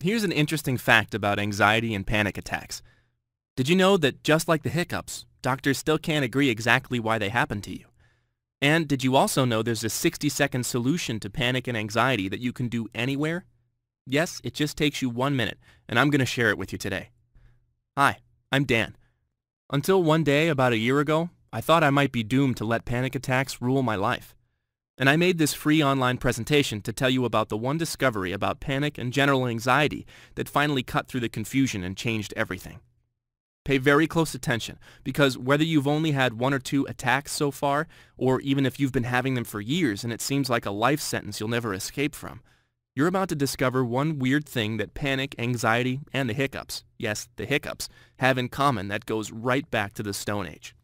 Here's an interesting fact about anxiety and panic attacks. Did you know that just like the hiccups, doctors still can't agree exactly why they happen to you? And did you also know there's a 60-second solution to panic and anxiety that you can do anywhere? Yes, it just takes you 1 minute, and I'm going to share it with you today. Hi, I'm Dan. Until one day about a year ago, I thought I might be doomed to let panic attacks rule my life. And I made this free online presentation to tell you about the one discovery about panic and general anxiety that finally cut through the confusion and changed everything. Pay very close attention, because whether you've only had 1 or 2 attacks so far, or even if you've been having them for years and it seems like a life sentence you'll never escape from, you're about to discover one weird thing that panic, anxiety, and the hiccups, yes, the hiccups, have in common that goes right back to the Stone Age.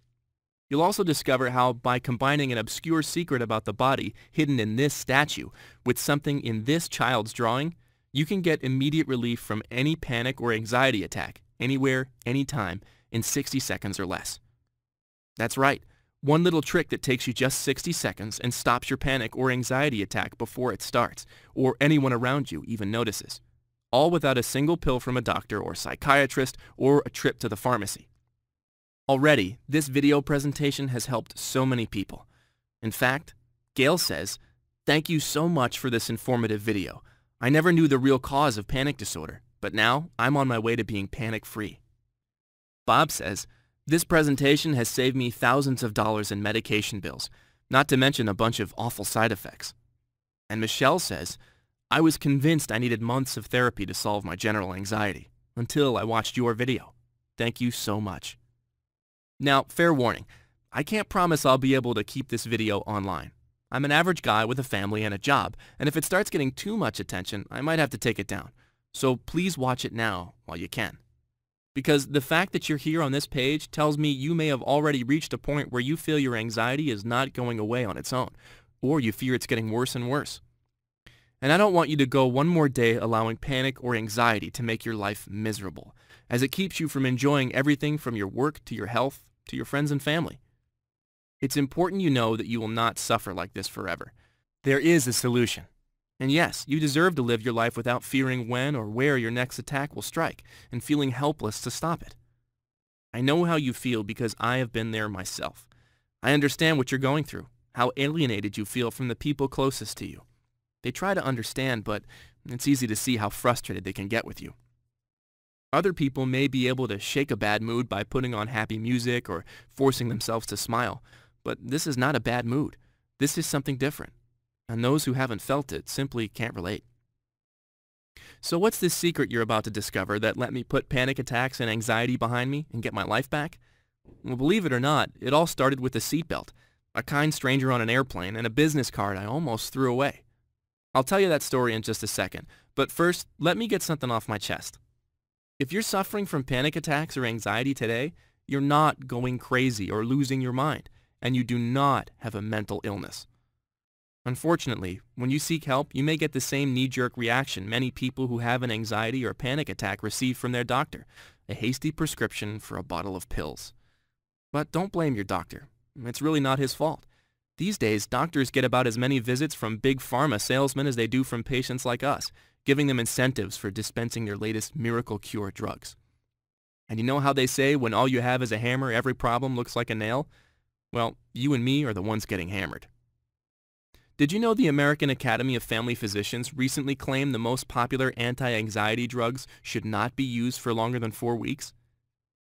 You'll also discover how, by combining an obscure secret about the body hidden in this statue with something in this child's drawing, you can get immediate relief from any panic or anxiety attack, anywhere, anytime, in 60 seconds or less. That's right, one little trick that takes you just 60 seconds and stops your panic or anxiety attack before it starts, or anyone around you even notices. All without a single pill from a doctor or psychiatrist or a trip to the pharmacy. Already, this video presentation has helped so many people. In fact, Gail says, "Thank you so much for this informative video. I never knew the real cause of panic disorder, but now I'm on my way to being panic-free." Bob says, "This presentation has saved me thousands of dollars in medication bills, not to mention a bunch of awful side effects." And Michelle says, "I was convinced I needed months of therapy to solve my general anxiety, until I watched your video. Thank you so much." Now, fair warning, I can't promise I'll be able to keep this video online. I'm an average guy with a family and a job, and if it starts getting too much attention, I might have to take it down. So please watch it now while you can. Because the fact that you're here on this page tells me you may have already reached a point where you feel your anxiety is not going away on its own, or you fear it's getting worse and worse. And I don't want you to go one more day allowing panic or anxiety to make your life miserable, as it keeps you from enjoying everything from your work to your health to your friends and family. It's important you know that you will not suffer like this forever. There is a solution. And yes, you deserve to live your life without fearing when or where your next attack will strike and feeling helpless to stop it. I know how you feel because I have been there myself. I understand what you're going through, how alienated you feel from the people closest to you. They try to understand, but it's easy to see how frustrated they can get with you. Other people may be able to shake a bad mood by putting on happy music or forcing themselves to smile, but this is not a bad mood. This is something different, and those who haven't felt it simply can't relate. So what's this secret you're about to discover that let me put panic attacks and anxiety behind me and get my life back? Well, believe it or not, it all started with a seatbelt, a kind stranger on an airplane, and a business card I almost threw away. I'll tell you that story in just a second, but first, let me get something off my chest. If you're suffering from panic attacks or anxiety today, you're not going crazy or losing your mind, and you do not have a mental illness. Unfortunately, when you seek help, you may get the same knee-jerk reaction many people who have an anxiety or panic attack receive from their doctor, a hasty prescription for a bottle of pills. But don't blame your doctor. It's really not his fault. These days, doctors get about as many visits from big pharma salesmen as they do from patients like us, giving them incentives for dispensing their latest miracle cure drugs. And you know how they say when all you have is a hammer, every problem looks like a nail? Well, you and me are the ones getting hammered. Did you know the American Academy of Family Physicians recently claimed the most popular anti-anxiety drugs should not be used for longer than 4 weeks?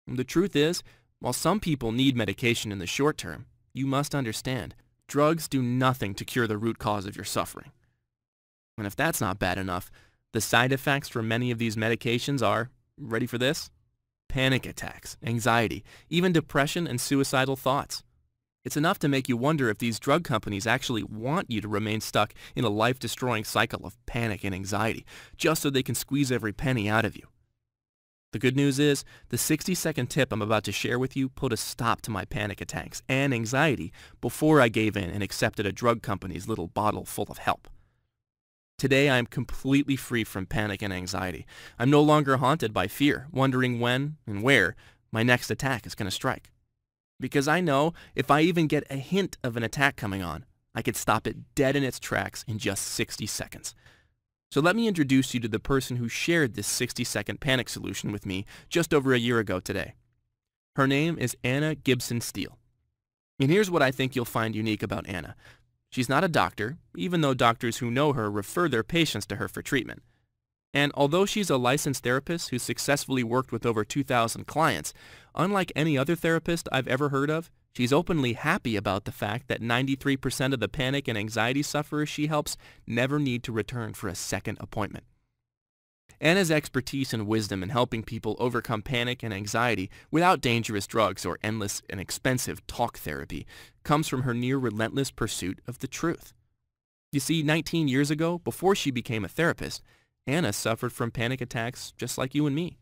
The truth is, while some people need medication in the short term, you must understand, drugs do nothing to cure the root cause of your suffering. And if that's not bad enough, the side effects from many of these medications are, ready for this? Panic attacks, anxiety, even depression and suicidal thoughts. It's enough to make you wonder if these drug companies actually want you to remain stuck in a life-destroying cycle of panic and anxiety, just so they can squeeze every penny out of you. The good news is, the 60-second tip I'm about to share with you put a stop to my panic attacks and anxiety before I gave in and accepted a drug company's little bottle full of help. Today, I am completely free from panic and anxiety. I'm no longer haunted by fear, wondering when and where my next attack is going to strike. Because I know if I even get a hint of an attack coming on, I could stop it dead in its tracks in just 60 seconds. So let me introduce you to the person who shared this 60-second panic solution with me just over a year ago today. Her name is Anna Gibson Steel. And here's what I think you'll find unique about Anna. She's not a doctor, even though doctors who know her refer their patients to her for treatment. And although she's a licensed therapist who successfully worked with over 2,000 clients, unlike any other therapist I've ever heard of, she's openly happy about the fact that 93% of the panic and anxiety sufferers she helps never need to return for a second appointment. Anna's expertise and wisdom in helping people overcome panic and anxiety without dangerous drugs or endless and expensive talk therapy comes from her near-relentless pursuit of the truth. You see, 19 years ago, before she became a therapist, Anna suffered from panic attacks just like you and me.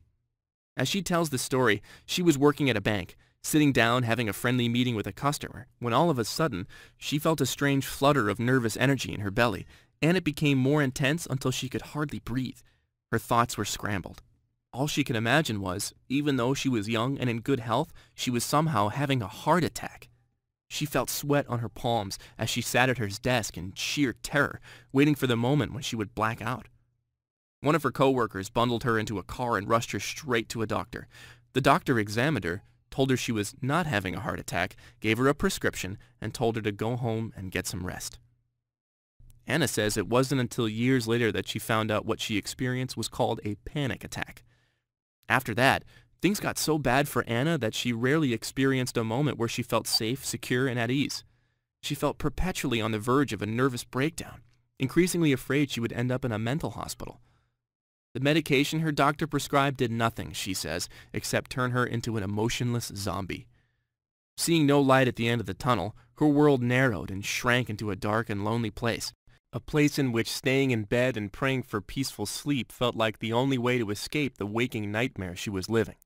As she tells the story, she was working at a bank, sitting down having a friendly meeting with a customer, when all of a sudden, she felt a strange flutter of nervous energy in her belly, and it became more intense until she could hardly breathe. Her thoughts were scrambled. All she could imagine was, even though she was young and in good health, she was somehow having a heart attack. She felt sweat on her palms as she sat at her desk in sheer terror, waiting for the moment when she would black out. One of her coworkers bundled her into a car and rushed her straight to a doctor. The doctor examined her, told her she was not having a heart attack, gave her a prescription, and told her to go home and get some rest. Anna says it wasn't until years later that she found out what she experienced was called a panic attack. After that, things got so bad for Anna that she rarely experienced a moment where she felt safe, secure, and at ease. She felt perpetually on the verge of a nervous breakdown, increasingly afraid she would end up in a mental hospital. The medication her doctor prescribed did nothing, she says, except turn her into an emotionless zombie. Seeing no light at the end of the tunnel, her world narrowed and shrank into a dark and lonely place. A place in which staying in bed and praying for peaceful sleep felt like the only way to escape the waking nightmare she was living.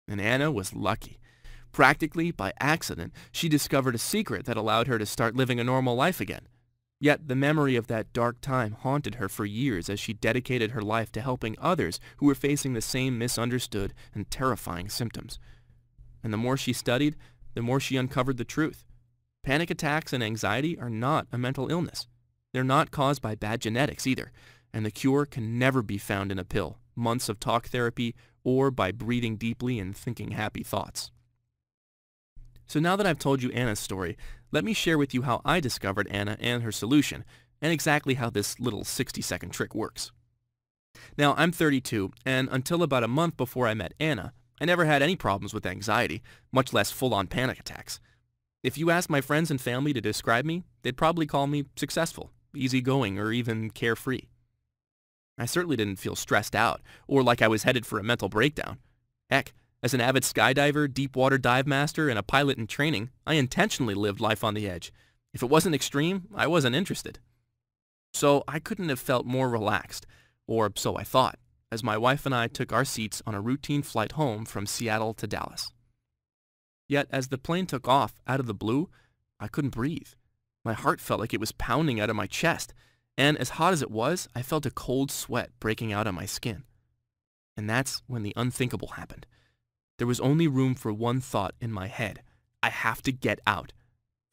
And Anna was lucky. Practically by accident, she discovered a secret that allowed her to start living a normal life again. Yet the memory of that dark time haunted her for years as she dedicated her life to helping others who were facing the same misunderstood and terrifying symptoms. And the more she studied, the more she uncovered the truth. Panic attacks and anxiety are not a mental illness. They're not caused by bad genetics either, and the cure can never be found in a pill, months of talk therapy, or by breathing deeply and thinking happy thoughts. So now that I've told you Anna's story, let me share with you how I discovered Anna and her solution, and exactly how this little 60-second trick works. Now, I'm 32, and until about a month before I met Anna, I never had any problems with anxiety, much less full-on panic attacks. If you ask my friends and family to describe me, they'd probably call me successful, easygoing, or even carefree. I certainly didn't feel stressed out, or like I was headed for a mental breakdown. Heck, as an avid skydiver, deep-water dive master, and a pilot in training, I intentionally lived life on the edge. If it wasn't extreme, I wasn't interested. So I couldn't have felt more relaxed, or so I thought, as my wife and I took our seats on a routine flight home from Seattle to Dallas. Yet as the plane took off out of the blue, I couldn't breathe. My heart felt like it was pounding out of my chest, and as hot as it was, I felt a cold sweat breaking out on my skin. And that's when the unthinkable happened. There was only room for one thought in my head. I have to get out.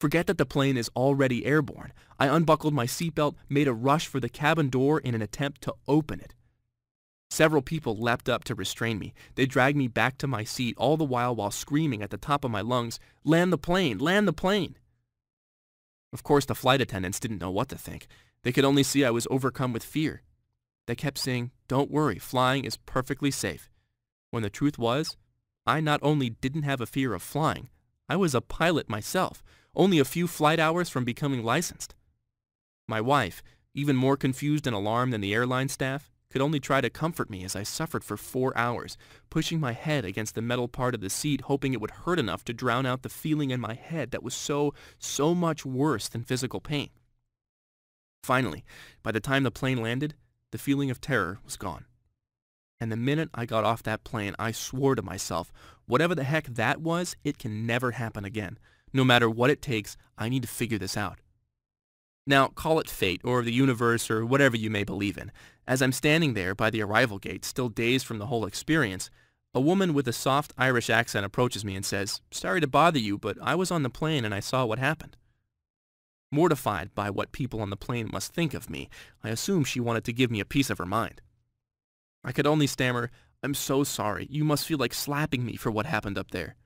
Forget that the plane is already airborne. I unbuckled my seatbelt, made a rush for the cabin door in an attempt to open it. Several people leapt up to restrain me. They dragged me back to my seat, all the while screaming at the top of my lungs, "Land the plane! Land the plane!" Of course, the flight attendants didn't know what to think. They could only see I was overcome with fear. They kept saying, "Don't worry, flying is perfectly safe." When the truth was, I not only didn't have a fear of flying, I was a pilot myself, only a few flight hours from becoming licensed. My wife, even more confused and alarmed than the airline staff, could only try to comfort me as I suffered for 4 hours, pushing my head against the metal part of the seat, hoping it would hurt enough to drown out the feeling in my head that was so much worse than physical pain. Finally, by the time the plane landed, the feeling of terror was gone. And the minute I got off that plane, I swore to myself, whatever the heck that was, it can never happen again. No matter what it takes, I need to figure this out. Now, call it fate, or the universe, or whatever you may believe in. As I'm standing there by the arrival gate, still dazed from the whole experience, a woman with a soft Irish accent approaches me and says, "Sorry to bother you, but I was on the plane and I saw what happened." Mortified by what people on the plane must think of me, I assumed she wanted to give me a piece of her mind. I could only stammer, "I'm so sorry. You must feel like slapping me for what happened up there."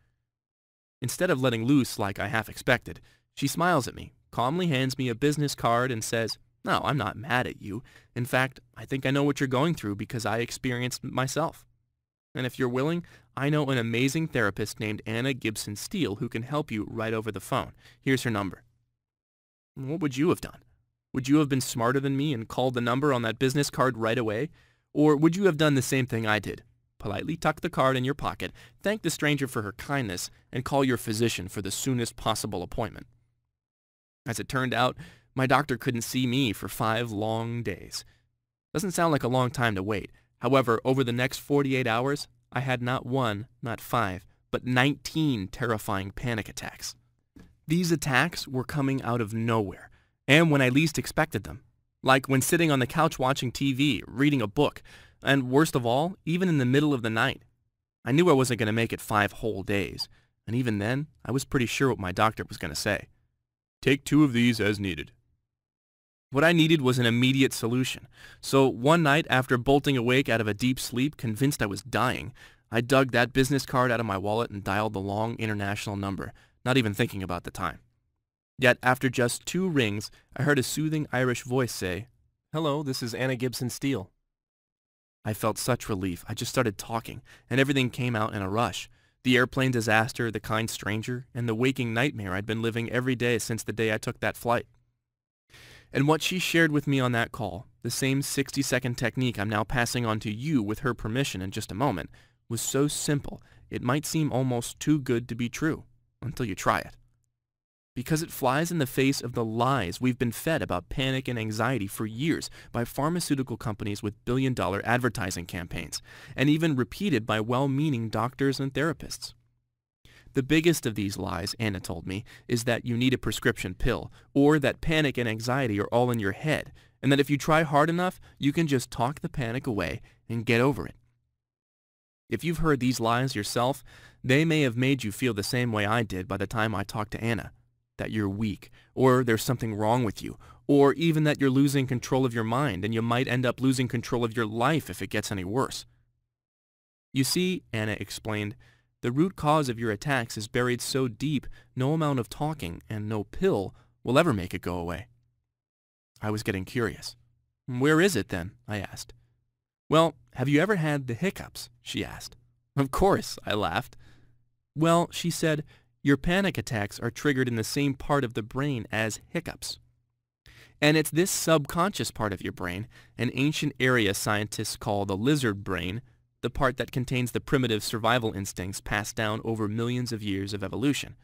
Instead of letting loose like I half expected, she smiles at me, calmly hands me a business card and says, "No, I'm not mad at you. In fact, I think I know what you're going through because I experienced it myself. And if you're willing, I know an amazing therapist named Anna Gibson Steel who can help you right over the phone. Here's her number." What would you have done? Would you have been smarter than me and called the number on that business card right away? Or would you have done the same thing I did? Politely tuck the card in your pocket, thank the stranger for her kindness, and call your physician for the soonest possible appointment. As it turned out, my doctor couldn't see me for 5 long days. Doesn't sound like a long time to wait. However, over the next 48 hours, I had not 1, not 5, but 19 terrifying panic attacks. These attacks were coming out of nowhere, and when I least expected them. Like when sitting on the couch watching TV, reading a book, and worst of all, even in the middle of the night. I knew I wasn't going to make it 5 whole days, and even then, I was pretty sure what my doctor was going to say. "Take 2 of these as needed." What I needed was an immediate solution, so one night after bolting awake out of a deep sleep, convinced I was dying, I dug that business card out of my wallet and dialed the long international number, not even thinking about the time. Yet after just 2 rings, I heard a soothing Irish voice say, "Hello, this is Anna Gibson Steel." I felt such relief. I just started talking, and everything came out in a rush. The airplane disaster, the kind stranger, and the waking nightmare I'd been living every day since the day I took that flight. And what she shared with me on that call, the same 60-second technique I'm now passing on to you with her permission in just a moment, was so simple it might seem almost too good to be true until you try it. Because it flies in the face of the lies we've been fed about panic and anxiety for years by pharmaceutical companies with billion-dollar advertising campaigns, and even repeated by well-meaning doctors and therapists. The biggest of these lies, Anna told me, is that you need a prescription pill, or that panic and anxiety are all in your head, and that if you try hard enough, you can just talk the panic away and get over it. If you've heard these lies yourself, they may have made you feel the same way I did by the time I talked to Anna. That you're weak, or there's something wrong with you, or even that you're losing control of your mind and you might end up losing control of your life if it gets any worse. You see, Anna explained, the root cause of your attacks is buried so deep no amount of talking and no pill will ever make it go away. I was getting curious. "Where is it then?" I asked. "Well, have you ever had the hiccups?" she asked. "Of course," I laughed. "Well," she said, "your panic attacks are triggered in the same part of the brain as hiccups. And it's this subconscious part of your brain, an ancient area scientists call the lizard brain, the part that contains the primitive survival instincts passed down over millions of years of evolution."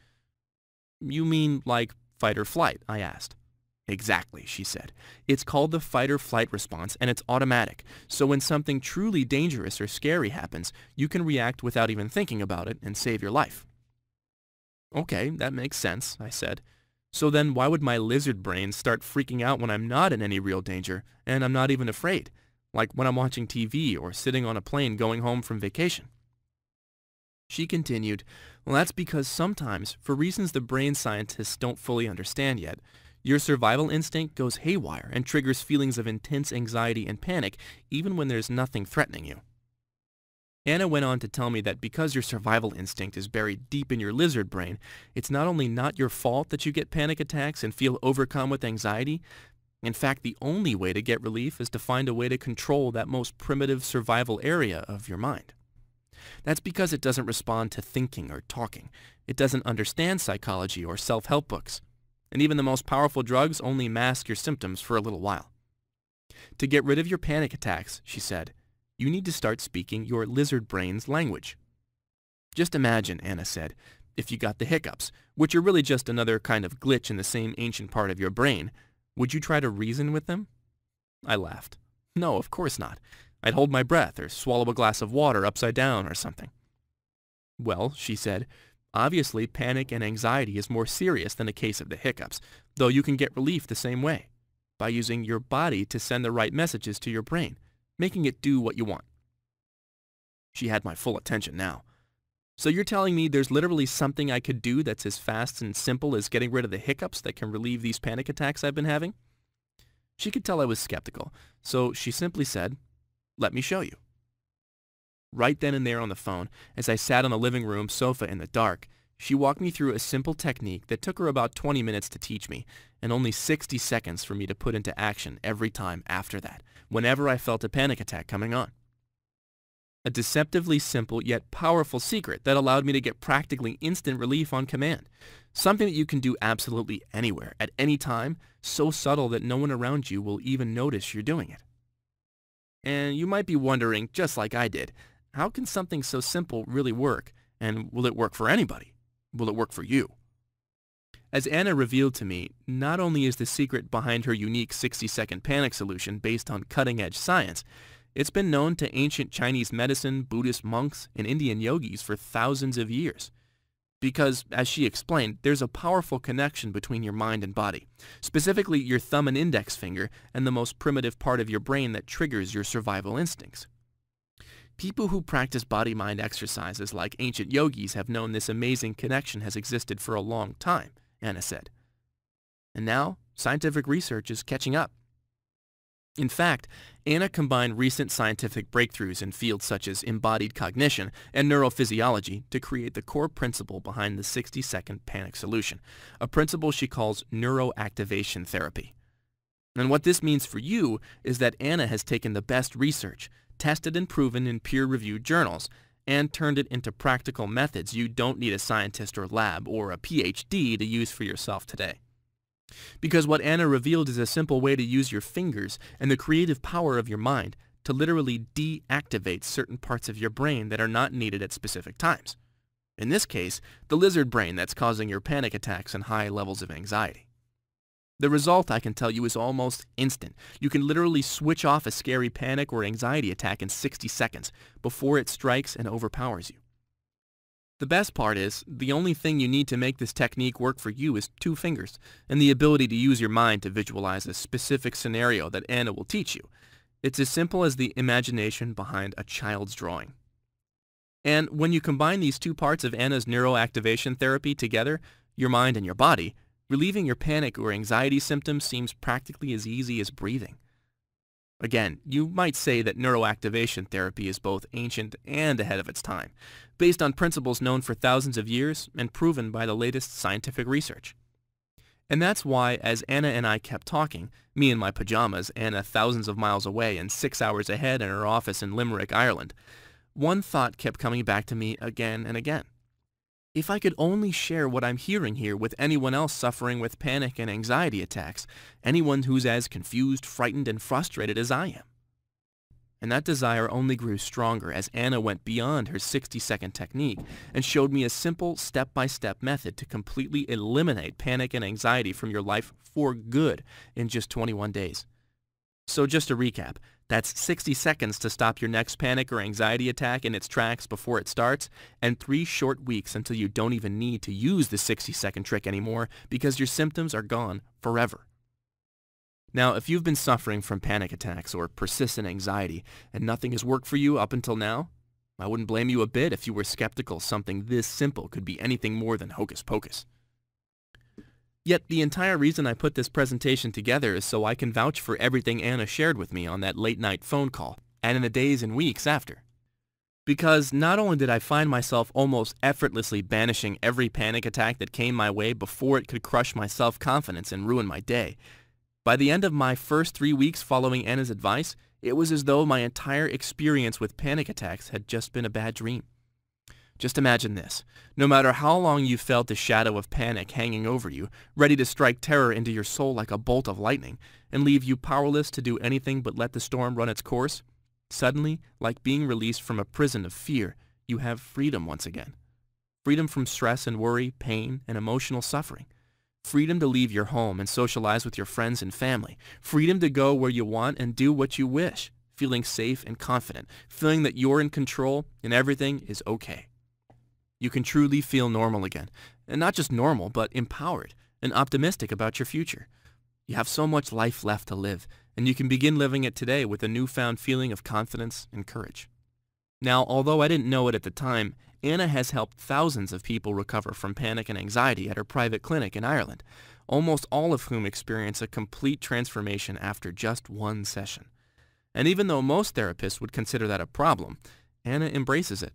"You mean like fight or flight?" I asked. "Exactly," she said. "It's called the fight or flight response, and it's automatic. So when something truly dangerous or scary happens, you can react without even thinking about it and save your life." "Okay, that makes sense," I said. "So then why would my lizard brain start freaking out when I'm not in any real danger, and I'm not even afraid? Like when I'm watching TV or sitting on a plane going home from vacation?" She continued, "Well, that's because sometimes, for reasons the brain scientists don't fully understand yet, your survival instinct goes haywire and triggers feelings of intense anxiety and panic even when there's nothing threatening you." Anna went on to tell me that because your survival instinct is buried deep in your lizard brain, it's not only not your fault that you get panic attacks and feel overcome with anxiety. In fact, the only way to get relief is to find a way to control that most primitive survival area of your mind. That's because it doesn't respond to thinking or talking. It doesn't understand psychology or self-help books. And even the most powerful drugs only mask your symptoms for a little while. To get rid of your panic attacks, she said, you need to start speaking your lizard brain's language. Just imagine, Anna said, if you got the hiccups, which are really just another kind of glitch in the same ancient part of your brain, would you try to reason with them? I laughed. No, of course not. I'd hold my breath or swallow a glass of water upside down or something. Well, she said, obviously panic and anxiety is more serious than a case of the hiccups, though you can get relief the same way, by using your body to send the right messages to your brain, making it do what you want. She had my full attention now. So you're telling me there's literally something I could do that's as fast and simple as getting rid of the hiccups that can relieve these panic attacks I've been having? She could tell I was skeptical, so she simply said, "Let me show you." Right then and there on the phone, as I sat on the living room sofa in the dark, she walked me through a simple technique that took her about 20 minutes to teach me, and only 60 seconds for me to put into action every time after that, whenever I felt a panic attack coming on. A deceptively simple yet powerful secret that allowed me to get practically instant relief on command. Something that you can do absolutely anywhere, at any time, so subtle that no one around you will even notice you're doing it. And you might be wondering, just like I did, how can something so simple really work? And will it work for anybody? Will it work for you? As Anna revealed to me, not only is the secret behind her unique 60-second panic solution based on cutting-edge science, it's been known to ancient Chinese medicine, Buddhist monks, and Indian yogis for thousands of years. Because, as she explained, there's a powerful connection between your mind and body, specifically your thumb and index finger and the most primitive part of your brain that triggers your survival instincts. People who practice body-mind exercises like ancient yogis have known this amazing connection has existed for a long time, Anna said. And now, scientific research is catching up. In fact, Anna combined recent scientific breakthroughs in fields such as embodied cognition and neurophysiology to create the core principle behind the 60-second panic solution, a principle she calls neuroactivation therapy. And what this means for you is that Anna has taken the best research, tested and proven in peer-reviewed journals, and turned it into practical methods you don't need a scientist or lab or a PhD to use for yourself today. Because what Anna revealed is a simple way to use your fingers and the creative power of your mind to literally deactivate certain parts of your brain that are not needed at specific times. In this case, the lizard brain that's causing your panic attacks and high levels of anxiety. The result, I can tell you, is almost instant. You can literally switch off a scary panic or anxiety attack in 60 seconds before it strikes and overpowers you. The best part is, the only thing you need to make this technique work for you is 2 fingers, and the ability to use your mind to visualize a specific scenario that Anna will teach you. It's as simple as the imagination behind a child's drawing. And when you combine these 2 parts of Anna's neuroactivation therapy together, your mind and your body, relieving your panic or anxiety symptoms seems practically as easy as breathing. Again, you might say that neuroactivation therapy is both ancient and ahead of its time, based on principles known for thousands of years and proven by the latest scientific research. And that's why, as Anna and I kept talking, me in my pajamas, Anna thousands of miles away and 6 hours ahead in her office in Limerick, Ireland, one thought kept coming back to me again and again. If I could only share what I'm hearing here with anyone else suffering with panic and anxiety attacks, anyone who's as confused, frightened, and frustrated as I am. And that desire only grew stronger as Anna went beyond her 60-second technique and showed me a simple step-by-step method to completely eliminate panic and anxiety from your life for good in just 21 days. So just to recap, that's 60 seconds to stop your next panic or anxiety attack in its tracks before it starts, and 3 short weeks until you don't even need to use the 60-second trick anymore because your symptoms are gone forever. Now, if you've been suffering from panic attacks or persistent anxiety and nothing has worked for you up until now, I wouldn't blame you a bit if you were skeptical something this simple could be anything more than hocus pocus. Yet the entire reason I put this presentation together is so I can vouch for everything Anna shared with me on that late-night phone call and in the days and weeks after. Because not only did I find myself almost effortlessly banishing every panic attack that came my way before it could crush my self-confidence and ruin my day, by the end of my first 3 weeks following Anna's advice, it was as though my entire experience with panic attacks had just been a bad dream. Just imagine this. No matter how long you felt the shadow of panic hanging over you, ready to strike terror into your soul like a bolt of lightning, and leave you powerless to do anything but let the storm run its course, suddenly, like being released from a prison of fear, you have freedom once again. Freedom from stress and worry, pain, and emotional suffering. Freedom to leave your home and socialize with your friends and family. Freedom to go where you want and do what you wish, feeling safe and confident, feeling that you're in control and everything is okay. You can truly feel normal again, and not just normal, but empowered and optimistic about your future. You have so much life left to live, and you can begin living it today with a newfound feeling of confidence and courage. Now, although I didn't know it at the time, Anna has helped thousands of people recover from panic and anxiety at her private clinic in Ireland, almost all of whom experience a complete transformation after just one session. And even though most therapists would consider that a problem, Anna embraces it.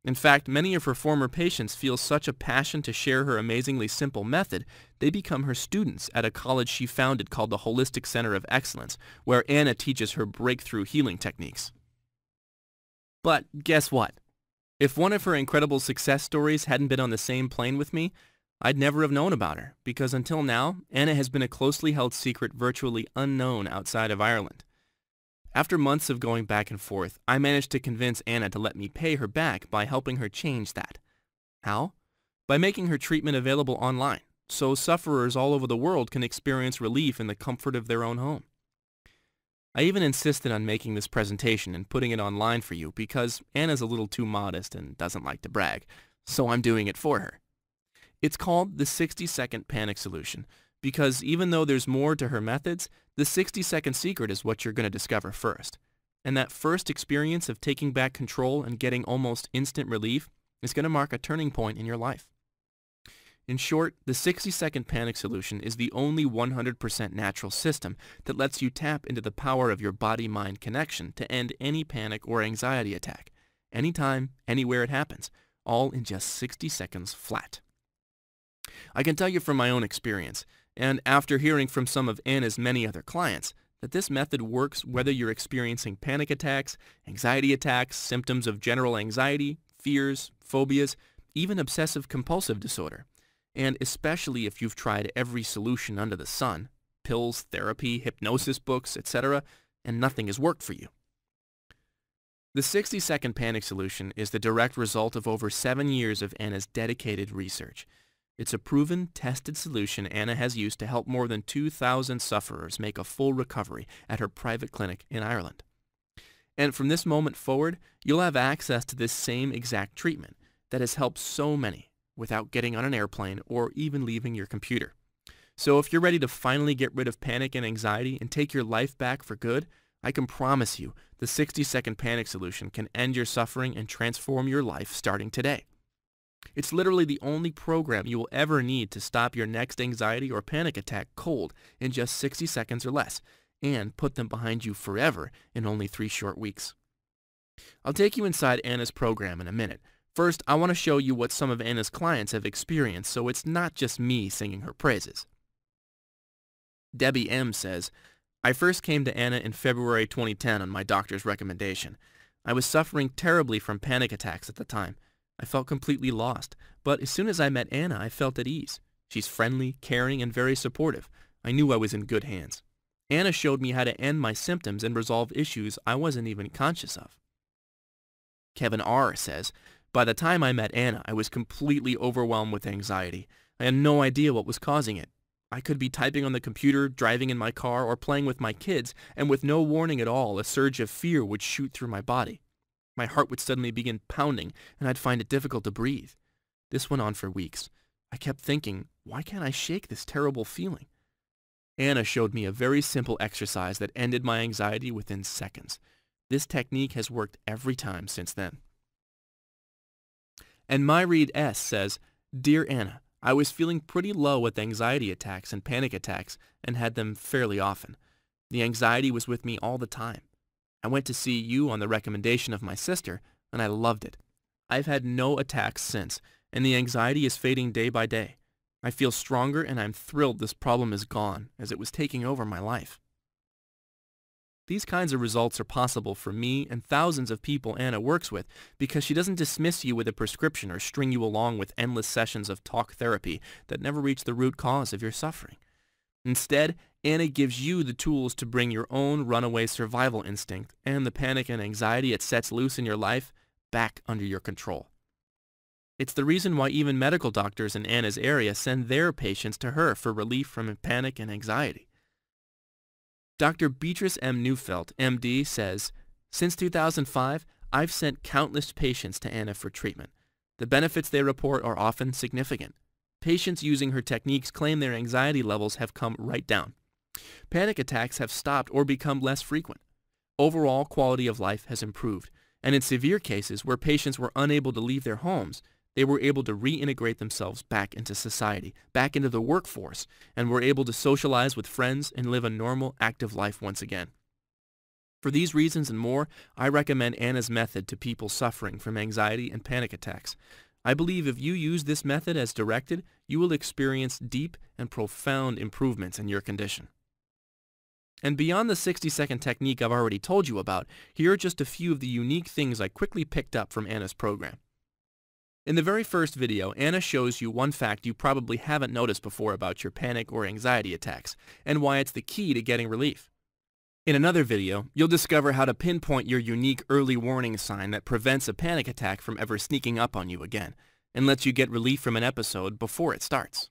In fact, many of her former patients feel such a passion to share her amazingly simple method, they become her students at a college she founded called the Holistic Center of Excellence, where Anna teaches her breakthrough healing techniques. But guess what? If one of her incredible success stories hadn't been on the same plane with me, I'd never have known about her, because until now, Anna has been a closely held secret virtually unknown outside of Ireland. After months of going back and forth, I managed to convince Anna to let me pay her back by helping her change that. How? By making her treatment available online, so sufferers all over the world can experience relief in the comfort of their own home. I even insisted on making this presentation and putting it online for you because Anna's a little too modest and doesn't like to brag, so I'm doing it for her. It's called the 60-second panic solution because even though there's more to her methods, the 60-second secret is what you're going to discover first. And that first experience of taking back control and getting almost instant relief is going to mark a turning point in your life. In short, the 60-second panic solution is the only 100% natural system that lets you tap into the power of your body-mind connection to end any panic or anxiety attack, anytime, anywhere it happens, all in just 60 seconds flat. I can tell you from my own experience, and after hearing from some of Anna's many other clients, that this method works whether you're experiencing panic attacks, anxiety attacks, symptoms of general anxiety, fears, phobias, even obsessive-compulsive disorder, and especially if you've tried every solution under the sun, pills, therapy, hypnosis books, etc., and nothing has worked for you. The 60-second panic solution is the direct result of over 7 years of Anna's dedicated research. It's a proven, tested solution Anna has used to help more than 2,000 sufferers make a full recovery at her private clinic in Ireland. And from this moment forward, you'll have access to this same exact treatment that has helped so many without getting on an airplane or even leaving your computer. So if you're ready to finally get rid of panic and anxiety and take your life back for good, I can promise you the 60-second panic solution can end your suffering and transform your life starting today. It's literally the only program you will ever need to stop your next anxiety or panic attack cold in just 60 seconds or less, and put them behind you forever in only 3 short weeks. I'll take you inside Anna's program in a minute. First, I want to show you what some of Anna's clients have experienced so it's not just me singing her praises. Debbie M. says, I first came to Anna in February 2010 on my doctor's recommendation. I was suffering terribly from panic attacks at the time. I felt completely lost, but as soon as I met Anna, I felt at ease. She's friendly, caring, and very supportive. I knew I was in good hands. Anna showed me how to end my symptoms and resolve issues I wasn't even conscious of. Kevin R. says, by the time I met Anna, I was completely overwhelmed with anxiety. I had no idea what was causing it. I could be typing on the computer, driving in my car, or playing with my kids, and with no warning at all, a surge of fear would shoot through my body. My heart would suddenly begin pounding, and I'd find it difficult to breathe. This went on for weeks. I kept thinking, why can't I shake this terrible feeling? Anna showed me a very simple exercise that ended my anxiety within seconds. This technique has worked every time since then. And MyRead S. says, Dear Anna, I was feeling pretty low with anxiety attacks and panic attacks and had them fairly often. The anxiety was with me all the time. I went to see you on the recommendation of my sister, and I loved it. I've had no attacks since, and the anxiety is fading day by day. I feel stronger, and I'm thrilled this problem is gone, as it was taking over my life. These kinds of results are possible for me and thousands of people Anna works with because she doesn't dismiss you with a prescription or string you along with endless sessions of talk therapy that never reach the root cause of your suffering. Instead, Anna gives you the tools to bring your own runaway survival instinct and the panic and anxiety it sets loose in your life back under your control. It's the reason why even medical doctors in Anna's area send their patients to her for relief from panic and anxiety. Dr. Beatrice M. Neufeld, MD, says, Since 2005, I've sent countless patients to Anna for treatment. The benefits they report are often significant. Patients using her techniques claim their anxiety levels have come right down. Panic attacks have stopped or become less frequent. Overall quality of life has improved, And in severe cases where patients were unable to leave their homes, they were able to reintegrate themselves back into society, back into the workforce, and were able to socialize with friends and live a normal, active life once again. For these reasons and more, I recommend Anna's method to people suffering from anxiety and panic attacks. I believe if you use this method as directed, you will experience deep and profound improvements in your condition. And beyond the 60-second technique I've already told you about, here are just a few of the unique things I quickly picked up from Anna's program. In the very first video, Anna shows you one fact you probably haven't noticed before about your panic or anxiety attacks, and why it's the key to getting relief. In another video, you'll discover how to pinpoint your unique early warning sign that prevents a panic attack from ever sneaking up on you again, and lets you get relief from an episode before it starts.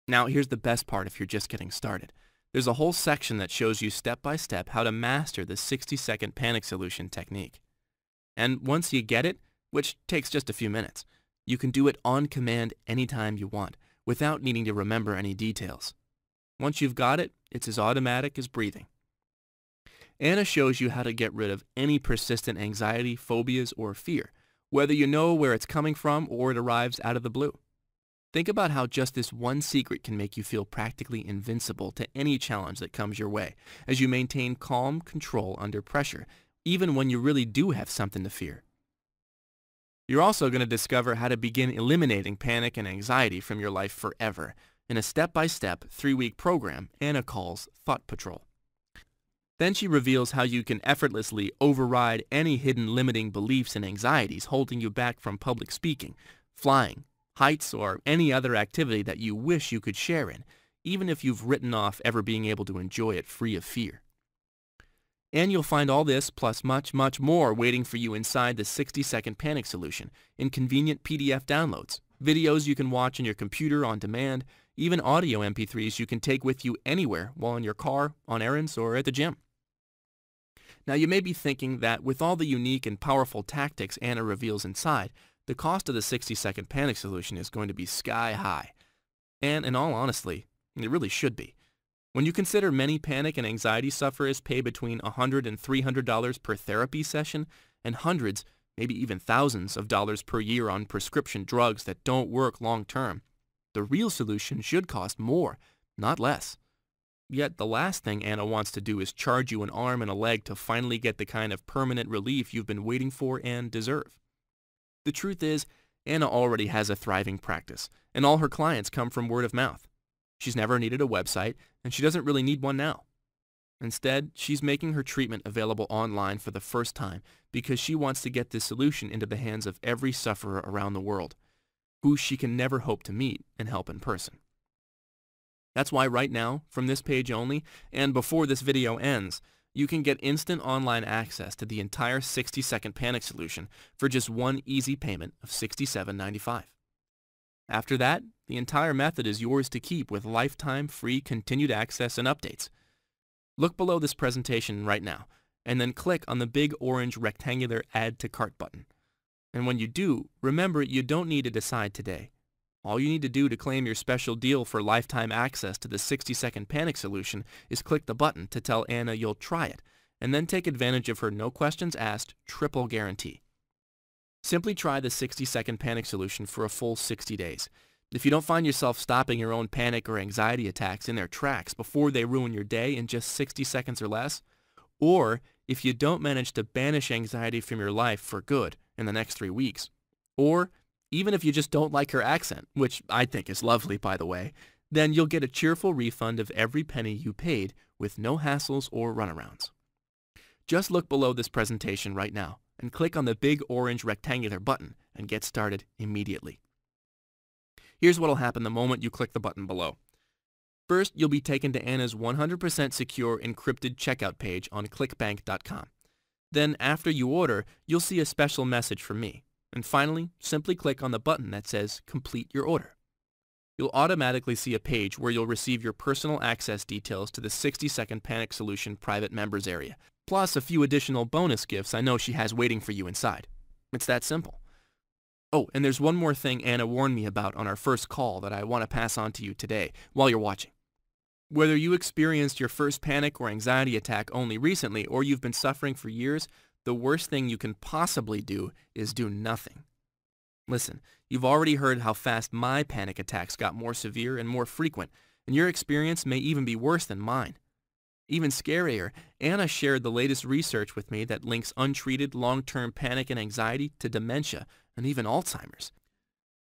Now, here's the best part if you're just getting started. There's a whole section that shows you step by step how to master the 60-second panic solution technique. And once you get it, which takes just a few minutes, you can do it on command anytime you want, without needing to remember any details. Once you've got it, it's as automatic as breathing. Anna shows you how to get rid of any persistent anxiety, phobias, or fear, whether you know where it's coming from or it arrives out of the blue. Think about how just this one secret can make you feel practically invincible to any challenge that comes your way, as you maintain calm control under pressure, even when you really do have something to fear. You're also going to discover how to begin eliminating panic and anxiety from your life forever in a step-by-step 3-week program Anna calls Thought Patrol. Then she reveals how you can effortlessly override any hidden limiting beliefs and anxieties holding you back from public speaking, flying, heights, or any other activity that you wish you could share in, even if you've written off ever being able to enjoy it free of fear. And you'll find all this plus much, much more waiting for you inside the 60-second panic solution in convenient PDF downloads, videos you can watch on your computer on demand, even audio MP3s you can take with you anywhere while in your car, on errands, or at the gym. Now you may be thinking that with all the unique and powerful tactics Anna reveals inside, the cost of the 60-second panic solution is going to be sky high. And in all honesty, it really should be. When you consider many panic and anxiety sufferers pay between $100 and $300 per therapy session, and hundreds, maybe even thousands of dollars per year on prescription drugs that don't work long term, the real solution should cost more, not less. Yet the last thing Anna wants to do is charge you an arm and a leg to finally get the kind of permanent relief you've been waiting for and deserve. The truth is, Anna already has a thriving practice, and all her clients come from word of mouth. She's never needed a website, and she doesn't really need one now. Instead, she's making her treatment available online for the first time because she wants to get this solution into the hands of every sufferer around the world, who she can never hope to meet and help in person. That's why right now, from this page only, and before this video ends, you can get instant online access to the entire 60-second panic solution for just one easy payment of $67.95. After that, the entire method is yours to keep with lifetime free continued access and updates. Look below this presentation right now, and then click on the big orange rectangular Add to Cart button. And when you do, remember you don't need to decide today. All you need to do to claim your special deal for lifetime access to the 60-second panic solution is click the button to tell Anna you'll try it, and then take advantage of her no questions asked triple guarantee. Simply try the 60-second panic solution for a full 60 days. If you don't find yourself stopping your own panic or anxiety attacks in their tracks before they ruin your day in just 60 seconds or less, or if you don't manage to banish anxiety from your life for good in the next 3 weeks, or even if you just don't like her accent, which I think is lovely by the way, then you'll get a cheerful refund of every penny you paid with no hassles or runarounds. Just look below this presentation right now and click on the big orange rectangular button and get started immediately. Here's what will happen the moment you click the button below. First, you'll be taken to Anna's 100% secure encrypted checkout page on clickbank.com. Then after you order, you'll see a special message from me. And finally, simply click on the button that says Complete Your Order. You'll automatically see a page where you'll receive your personal access details to the 60-second panic solution private members area, plus a few additional bonus gifts I know she has waiting for you inside. It's that simple. Oh, and there's one more thing Anna warned me about on our first call that I want to pass on to you today while you're watching. Whether you experienced your first panic or anxiety attack only recently or you've been suffering for years, the worst thing you can possibly do is do nothing. Listen, you've already heard how fast my panic attacks got more severe and more frequent, and your experience may even be worse than mine. Even scarier, Anna shared the latest research with me that links untreated long-term panic and anxiety to dementia and even Alzheimer's.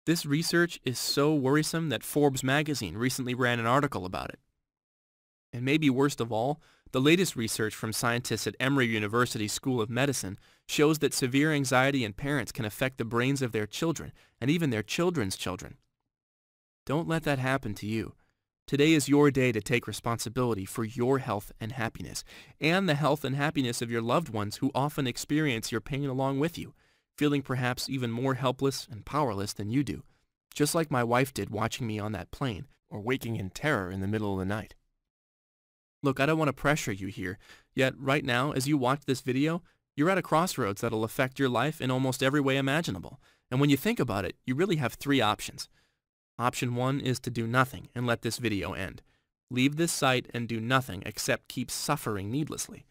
This research is so worrisome that Forbes magazine recently ran an article about it. And maybe worst of all, the latest research from scientists at Emory University School of Medicine shows that severe anxiety in parents can affect the brains of their children and even their children's children. Don't let that happen to you. Today is your day to take responsibility for your health and happiness, and the health and happiness of your loved ones who often experience your pain along with you, feeling perhaps even more helpless and powerless than you do, just like my wife did watching me on that plane or waking in terror in the middle of the night. Look, I don't want to pressure you here, yet right now, as you watch this video, you're at a crossroads that'll affect your life in almost every way imaginable. And when you think about it, you really have three options. Option 1 is to do nothing and let this video end. Leave this site and do nothing except keep suffering needlessly.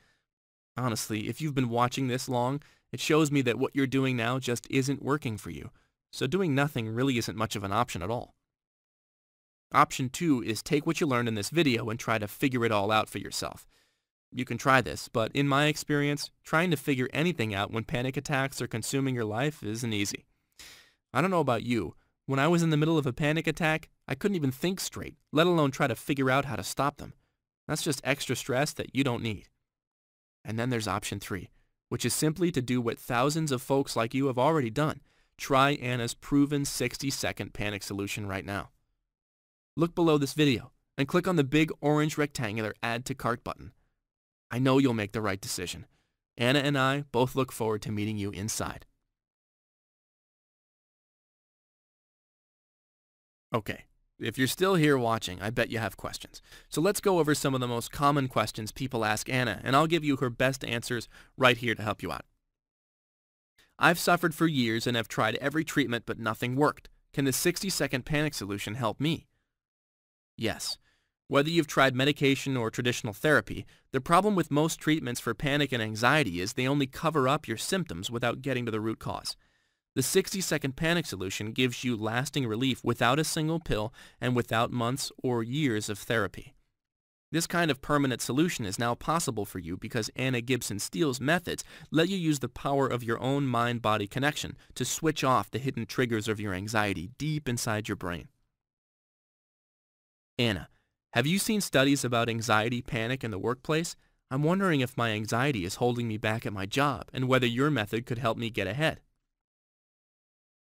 Honestly, if you've been watching this long, it shows me that what you're doing now just isn't working for you. So doing nothing really isn't much of an option at all. Option 2 is take what you learned in this video and try to figure it all out for yourself. You can try this, but in my experience, trying to figure anything out when panic attacks are consuming your life isn't easy. I don't know about you. When I was in the middle of a panic attack, I couldn't even think straight, let alone try to figure out how to stop them. That's just extra stress that you don't need. And then there's option 3, which is simply to do what thousands of folks like you have already done. Try Anna's proven 60-second panic solution right now. Look below this video and click on the big orange rectangular Add to Cart button. I know you'll make the right decision. Anna and I both look forward to meeting you inside. Okay, if you're still here watching, I bet you have questions. So let's go over some of the most common questions people ask Anna, and I'll give you her best answers right here to help you out. I've suffered for years and have tried every treatment, but nothing worked. Can the 60-second panic solution help me? Yes. Whether you've tried medication or traditional therapy, the problem with most treatments for panic and anxiety is they only cover up your symptoms without getting to the root cause. The 60-second panic solution gives you lasting relief without a single pill and without months or years of therapy. This kind of permanent solution is now possible for you because Anna Gibson Steel's methods let you use the power of your own mind-body connection to switch off the hidden triggers of your anxiety deep inside your brain. Anna, have you seen studies about anxiety, panic in the workplace? I'm wondering if my anxiety is holding me back at my job and whether your method could help me get ahead.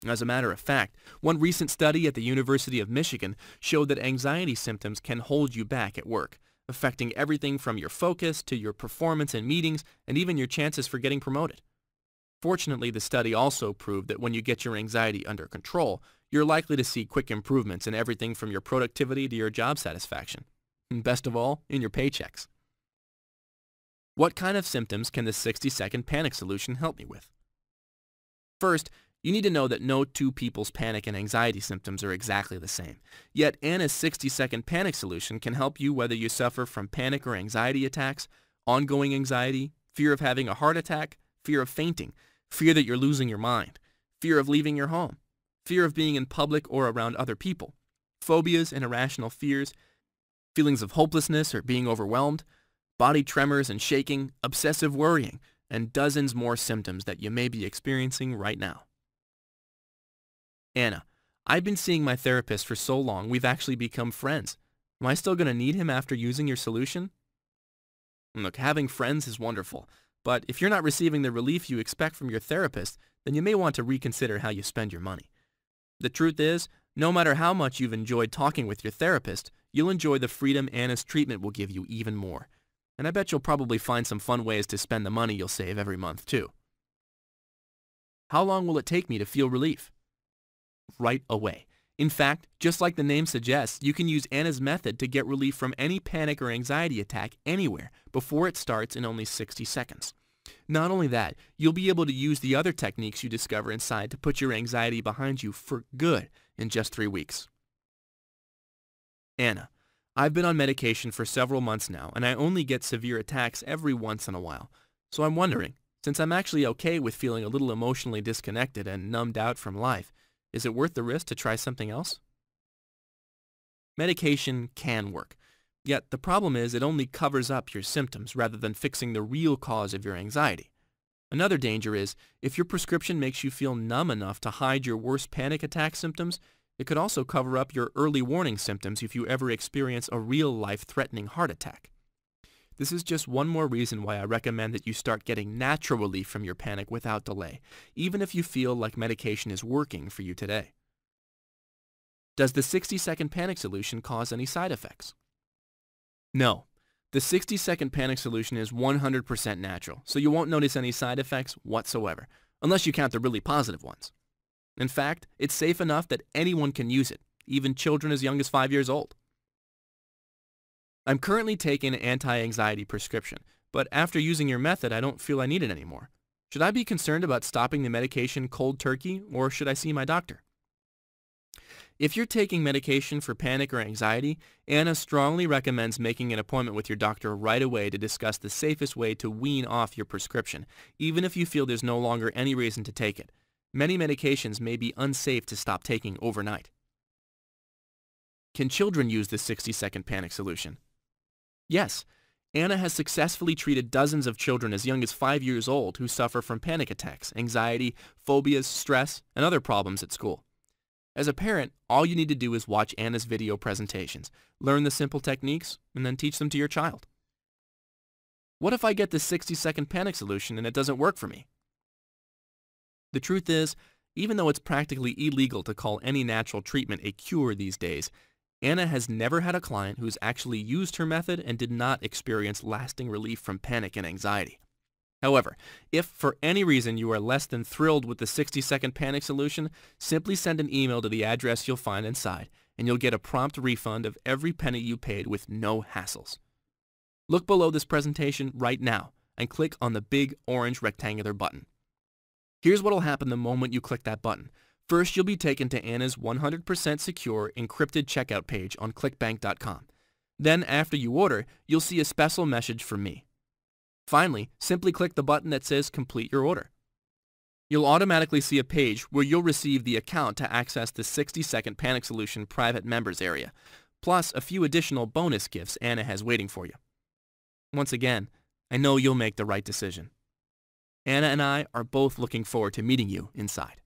As a matter of fact, one recent study at the University of Michigan showed that anxiety symptoms can hold you back at work, affecting everything from your focus to your performance in meetings and even your chances for getting promoted. Fortunately, the study also proved that when you get your anxiety under control, you're likely to see quick improvements in everything from your productivity to your job satisfaction. And best of all, in your paychecks. What kind of symptoms can the 60-second panic solution help me with? First, you need to know that no two people's panic and anxiety symptoms are exactly the same. Yet Anna's 60-second panic solution can help you whether you suffer from panic or anxiety attacks, ongoing anxiety, fear of having a heart attack, fear of fainting, fear that you're losing your mind, fear of leaving your home, fear of being in public or around other people, phobias and irrational fears, feelings of hopelessness or being overwhelmed, body tremors and shaking, obsessive worrying, and dozens more symptoms that you may be experiencing right now. Anna, I've been seeing my therapist for so long we've actually become friends. Am I still going to need him after using your solution? Look, having friends is wonderful, but if you're not receiving the relief you expect from your therapist, then you may want to reconsider how you spend your money. The truth is, no matter how much you've enjoyed talking with your therapist, you'll enjoy the freedom Anna's treatment will give you even more. And I bet you'll probably find some fun ways to spend the money you'll save every month, too. How long will it take me to feel relief? Right away. In fact, just like the name suggests, you can use Anna's method to get relief from any panic or anxiety attack anywhere before it starts in only 60 seconds. Not only that, you'll be able to use the other techniques you discover inside to put your anxiety behind you for good in just 3 weeks. Anna, I've been on medication for several months now, and I only get severe attacks every once in a while. So I'm wondering, Since I'm actually okay with feeling a little emotionally disconnected and numbed out from life, is it worth the risk to try something else? Medication can work, yet the problem is it only covers up your symptoms rather than fixing the real cause of your anxiety. Another danger is, if your prescription makes you feel numb enough to hide your worst panic attack symptoms, it could also cover up your early warning symptoms if you ever experience a real life-threatening heart attack. This is just one more reason why I recommend that you start getting natural relief from your panic without delay, even if you feel like medication is working for you today. Does the 60-second panic solution cause any side effects? No. The 60-second panic solution is 100% natural, so you won't notice any side effects whatsoever, unless you count the really positive ones. In fact, it's safe enough that anyone can use it, even children as young as 5 years old. I'm currently taking an anti-anxiety prescription, but after using your method, I don't feel I need it anymore. Should I be concerned about stopping the medication cold turkey, or should I see my doctor? If you're taking medication for panic or anxiety, Anna strongly recommends making an appointment with your doctor right away to discuss the safest way to wean off your prescription, even if you feel there's no longer any reason to take it. Many medications may be unsafe to stop taking overnight. Can children use the 60-second panic solution? Yes. Anna has successfully treated dozens of children as young as 5 years old who suffer from panic attacks, anxiety, phobias, stress, and other problems at school. As a parent, all you need to do is watch Anna's video presentations, learn the simple techniques, and then teach them to your child. What if I get the 60-second panic solution and it doesn't work for me? The truth is, even though it's practically illegal to call any natural treatment a cure these days, Anna has never had a client who's actually used her method and did not experience lasting relief from panic and anxiety. However, if for any reason you are less than thrilled with the 60-second panic solution, simply send an email to the address you'll find inside, and you'll get a prompt refund of every penny you paid with no hassles. Look below this presentation right now and click on the big orange rectangular button. Here's what will happen the moment you click that button. First, you'll be taken to Anna's 100% secure encrypted checkout page on clickbank.com. Then, after you order, you'll see a special message from me. Finally, simply click the button that says Complete Your Order. You'll automatically see a page where you'll receive the account to access the 60-second panic solution private members area, plus a few additional bonus gifts Anna has waiting for you. Once again, I know you'll make the right decision. Anna and I are both looking forward to meeting you inside.